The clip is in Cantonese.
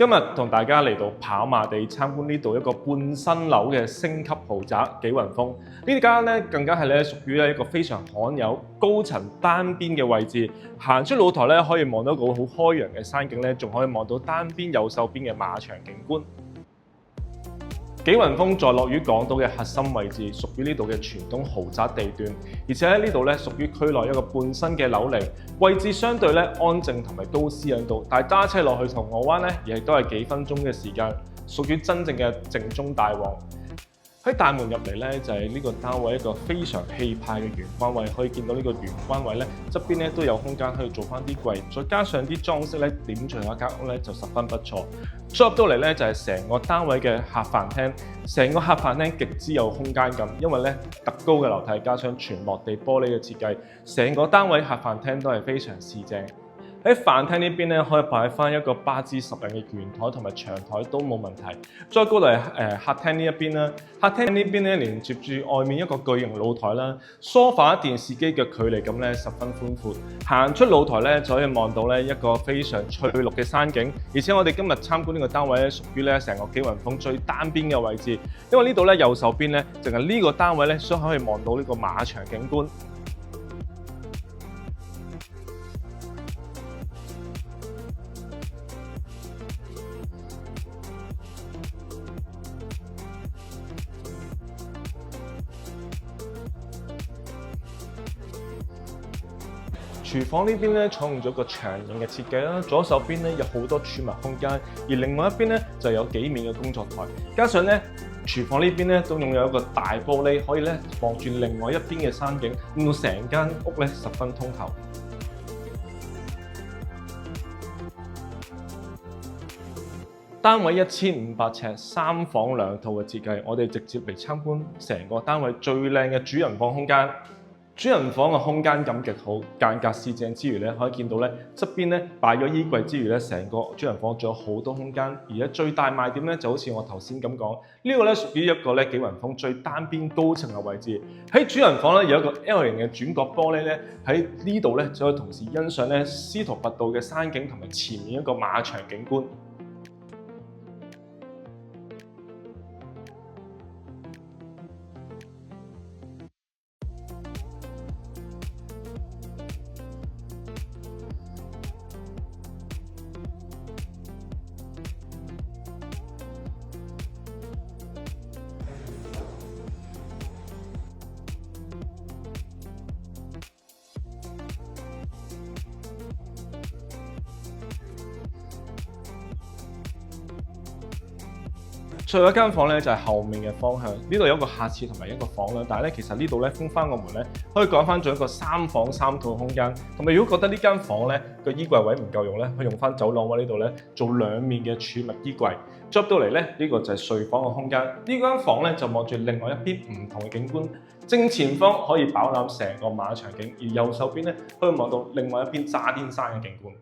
今日同大家嚟到跑馬地參觀呢度一個半新樓嘅星級豪宅紀雲峰。呢間咧更加係咧屬於一個非常罕有高層單邊嘅位置，行出露台咧可以望到一個好開揚嘅山景咧，仲可以望到單邊右手邊嘅馬場景觀。紀雲峰坐落於港島嘅核心位置，屬於呢度嘅傳統豪宅地段，而且呢度咧屬於區內一個半新嘅樓齡，位置相對咧安靜同埋高私隱度，但係揸車落去銅鑼灣咧，亦都係幾分鐘嘅時間，屬於真正嘅靜中帶旺。喺大門入嚟咧，就係呢個單位一個非常氣派嘅玄關位，可以見到呢個玄關位咧側邊咧都有空間可以做翻啲櫃，再加上啲裝飾咧點綴下間屋咧就十分不錯。再入到嚟咧就係成個單位嘅客飯廳，成個客飯廳極之有空間感，因為咧特高嘅樓梯加上全落地玻璃嘅設計，成個單位客飯廳都係非常四正。喺飯廳呢邊咧，可以擺翻一個8至10人嘅圓台同埋長台都冇問題。再過嚟客廳呢一邊啦，客廳呢邊咧連接住外面一個巨型露台啦，梳化電視機嘅距離感咧十分寬闊。行出露台咧就可以望到咧一個非常翠綠嘅山景，而且我哋今日參觀呢個單位咧屬於咧成個紀雲峰最單邊嘅位置，因為呢度咧右手邊咧淨係呢個單位咧先可以望到呢個馬場景觀。廚房呢邊咧採用咗個長形嘅設計啦，左手邊咧有好多儲物空間，而另外一邊咧就有幾面嘅工作台，加上咧廚房呢邊咧都擁有一個大玻璃，可以咧望住另外一邊嘅山景，令到成間屋咧十分通透。單位1500尺，3房2套嘅設計，我哋直接嚟參觀成個單位最靚嘅主人房空間。主人房嘅空間感極好，間隔四正之餘咧，可以見到咧側邊咧擺咗衣櫃之餘咧，成個主人房仲有好多空間。而且最大賣點咧就好似我頭先咁講，呢個咧屬於一個咧紀雲峰最單邊高層嘅位置。喺主人房咧有一個 L 型嘅轉角玻璃咧，喺呢度咧就可以同時欣賞咧司徒拔道嘅山景同埋前面一個馬場景觀。最後一間房咧就係後面嘅方向，呢度有一個客廁同埋一個房啦。但係咧其實呢度咧封翻個門咧，可以改翻做一個3房3套空間。同埋如果覺得呢間房咧個衣櫃位唔夠用咧，可以用翻走廊位呢度咧做2面嘅儲物衣櫃。入到嚟咧呢個就係睡房嘅空間。呢間房咧就望住另外一邊唔同嘅景觀，正前方可以飽覽成個馬場景，而右手邊咧可以望到另外一邊渣甸山嘅景觀。